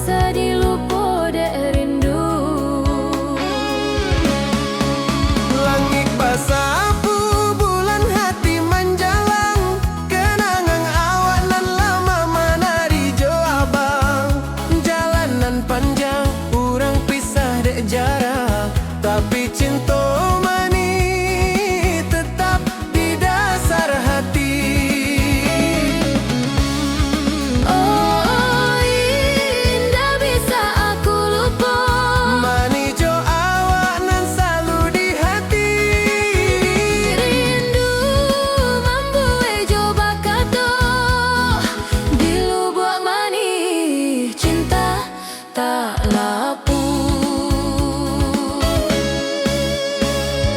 sedih lupa dek rindu. Langit basah abu, bulan hati menjalang, kenangan awak nan lama menari jo abang. Jalanan panjang, urang pisah dek jarak, tapi cinta mani tetap di dasar hati. Oh indah bisa aku lupa, Mani jo awak nan selalu di hati. rindu membuat coba kata di lubuk mani cinta tak lapu.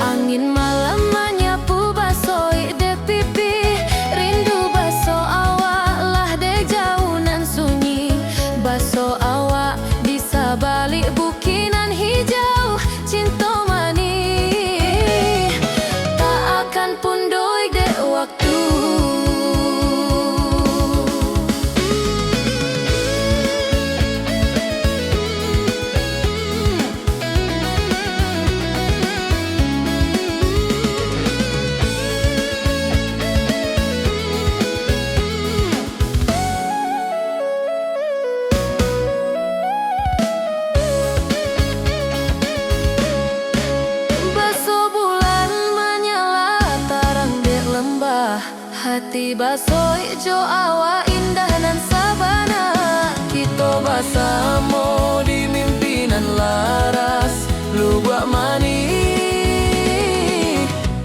Angin malam menyapu basoi de pipi, rindu baso awak lah de jauh nan sunyi. Baso awak di sabalik bukinan hijau, cinta mani tak akan pundoi de waktu. Baso bulan menyala tarang dek lembah, hati baso ijo awa indah nan sabana. Kita bersama di mimpinan laras, lubuk mani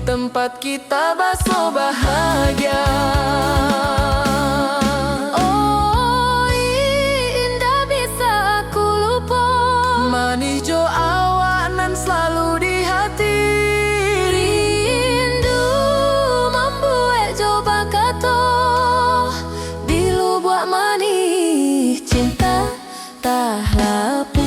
tempat kita baso bahagia. Oh indah bisa aku lupa, Mani jo awak nan selalu di hati. rindu membuat coba kata di lubuk mani cinta tak lapu.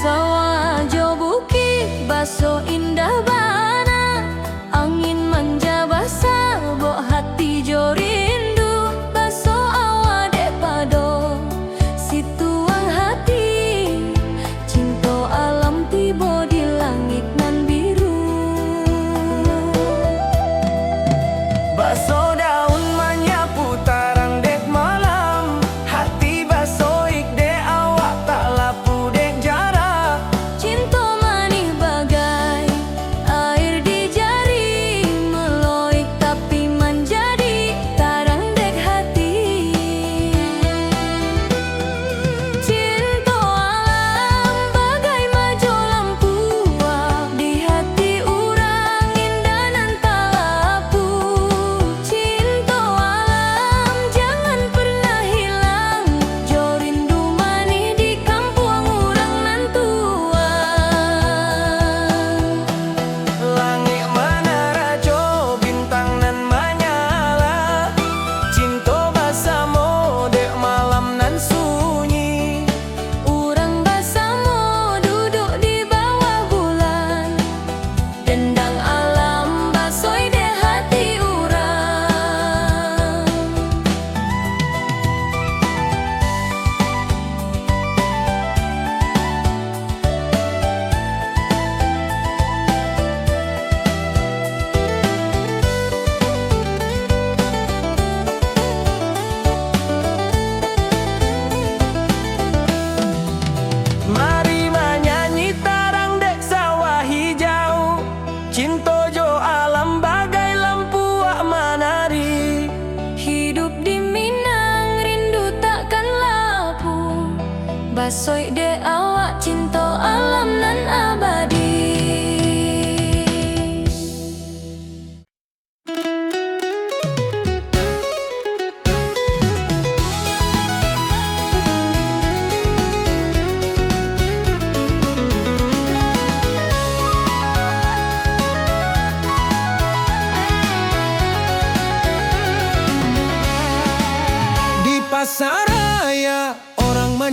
Sawah jo bukit baso indah bana, angin manja basah bok hati jo rindu. Baso awa dek pado si tuang hati, cinta alam tiba di langit nan biru. Baso daun menyapu tarang dek malam, hati baso ik dek awak tak lapu dek jarak. Cinta manih bagai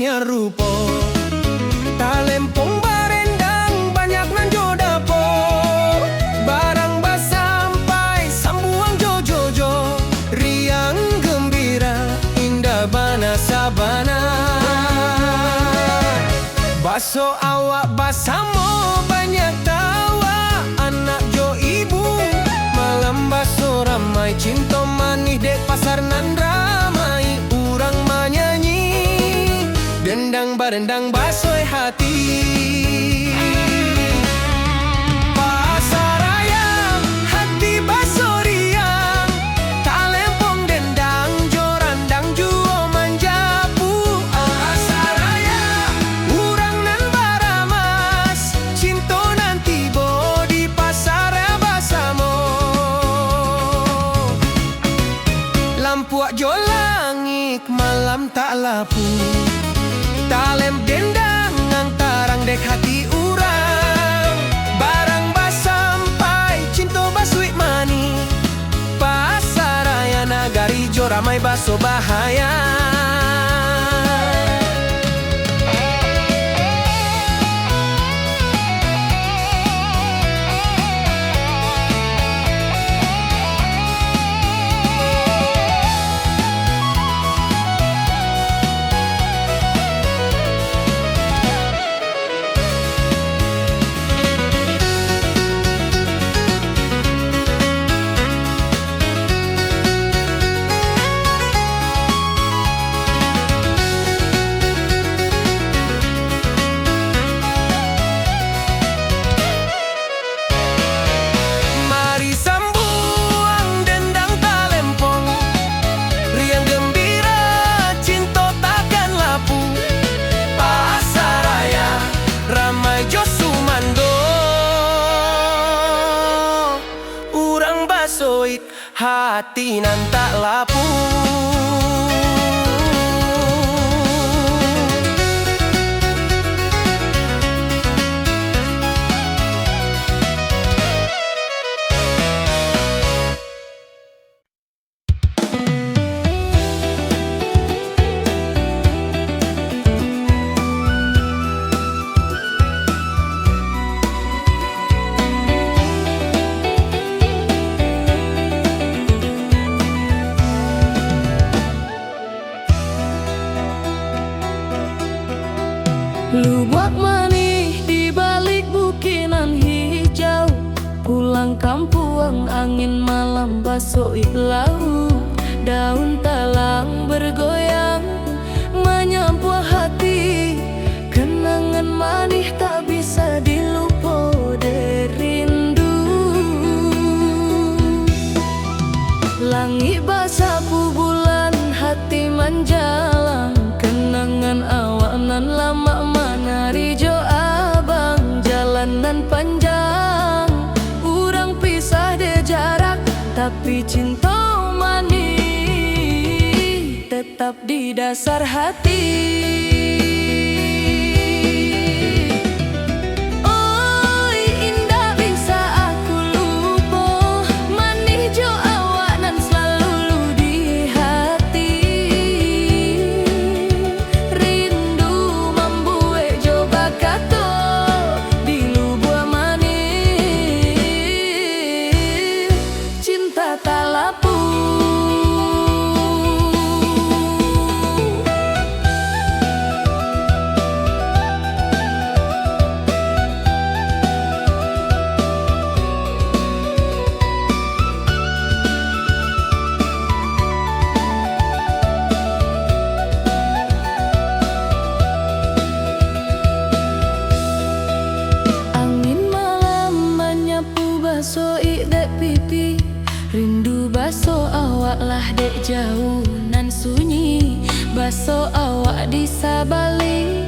banyak rupa. Talempong barendang banyak nan jo dapur. Barang basampai sambuang jo. Riang gembira indah bana sabana. Baso awak basamo banyak tawa. Anak jo ibu malam baso ramai. Cinta manis dek pasar nan ramai. Urang menyanyi dendang barendang basoi hati. Pasar ayam hati baso riang. Talempong dendang jorandang juo manjapu. Pasar ayam urang nan baramas. Cinto nanti bo di pasar basamo. Lampu jo langit malam tak lapu. Talem dendang ngantarang dek hati urang. Barang basampai cinto basui mani. Pasar raya nagari jo ramai baso bahaya. Basoit hati nan tak lapu. Lubak manis di balik bukinan hijau. Pulang kampung angin malam basoi lau. Daun talang bergoyang menyapu hati. Kenangan manis tak bisa dilupa derindu. Langit basapu bulan hati menjalang. Kenangan awak nan lama manari jo abang. Jalanan panjang urang pisah de jarak. Tapi cinta manis tetap di dasar hati. Basoi dek pipi, rindu baso awak lah dek jauh nan sunyi. Baso awak di sabali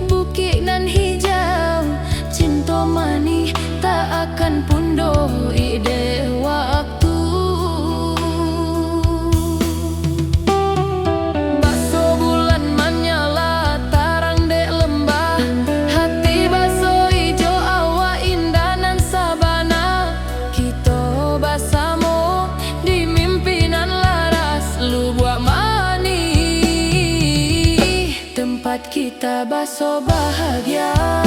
bukit nan hijau. Cinta manis tak akan pundoh ide waktu. Baso bulan menyala tarang dek lembah. Hati baso ijo awak indah nan sabana. Kita basamo di mimpinan laras. Lu buat manis tempat kita baso bahagia.